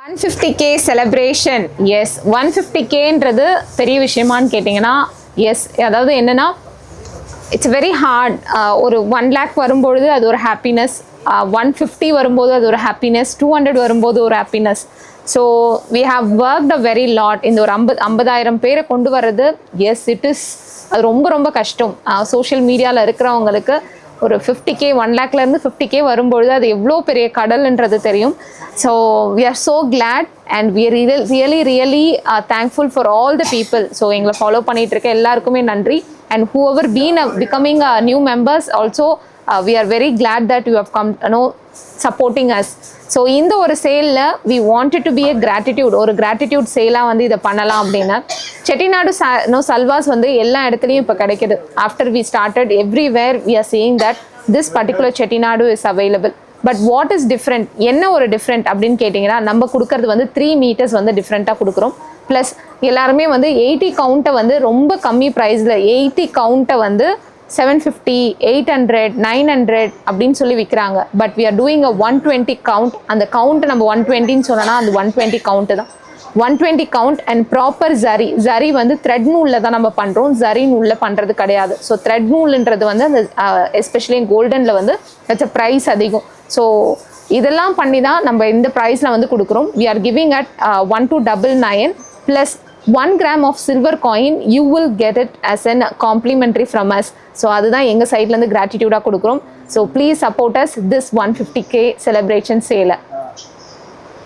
150K celebration. Yes, 150Kன்றது பெரிய விஷயமான்னு கேட்டிங்கன்னா S, அதாவது என்னன்னா இட்ஸ் வெரி ஹார்ட். ஒரு 1 lakh வரும்பொழுது அது ஒரு ஹாப்பினஸ், 150 வரும்போது அது ஒரு ஹாப்பினஸ், 200 வரும்போது ஒரு happiness. So we have worked a very lot. இந்த ஒரு 50,000 பேரை கொண்டு வர்றது, எஸ் இட் இஸ், அது ரொம்ப ரொம்ப கஷ்டம். சோஷியல் மீடியாவில் இருக்கிறவங்களுக்கு ஒரு 50K 1 lakhலேருந்து 50K வரும்பொழுது அது எவ்வளோ பெரிய கடல்ன்றது தெரியும். So we are so glad and we are really thankful for all the people. So எங்களை ஃபாலோ பண்ணிகிட்டு இருக்க எல்லாருக்குமே நன்றி. And whoever been becoming new members also, we are very glad that you have come, supporting us. So இந்த ஒரு சேலில் we wanted to be a gratitude, ஒரு gratitude சேலாக வந்து இதை பண்ணலாம் அப்படின்னு. செட்டிநாடு சல்வாஸ் வந்து எல்லா இடத்துலையும் இப்போ கிடைக்குது. After we started everywhere we are seeing that this particular Chettinad is available. But what is different, என்ன ஒரு டிஃப்ரெண்ட் அப்படின்னு கேட்டிங்கன்னா, நம்ம கொடுக்கறது வந்து 3 meters வந்து டிஃப்ரெண்ட்டாக கொடுக்குறோம். ப்ளஸ் எல்லாருமே வந்து 80 கவுண்ட்டை வந்து ரொம்ப கம்மி ப்ரைஸில் 80 கவுண்ட்டை வந்து 750, 800, 900 அப்படின்னு சொல்லி விற்கிறாங்க. But we are doing a 120 count. அந்த கவுண்ட்டு நம்ம 120ன்னு சொன்னோன்னா அந்த 120 கவுண்ட்டு தான். 120 கவுண்ட் அண்ட் ப்ராப்பர் ஜரி வந்து த்ரெட் நூலில் தான் நம்ம பண்ணுறோம், ஜரி நூலில் பண்ணுறது கிடையாது. ஸோ த்ரெட் நூல்ன்றது வந்து அந்த எஸ்பெஷலி கோல்டனில் வந்து இட்ஸ் ப்ரைஸ் அதிகம். ஸோ இதெல்லாம் பண்ணி தான் நம்ம இந்த ப்ரைஸில் வந்து கொடுக்குறோம். we are giving at 1299 plus 1 gram of silver coin, you will get it as an complimentary from us. So அதுதான் எங்கள் சைட்லேருந்து கிராட்டிடியூடாக கொடுக்குறோம். So please support us this 150K celebration sale.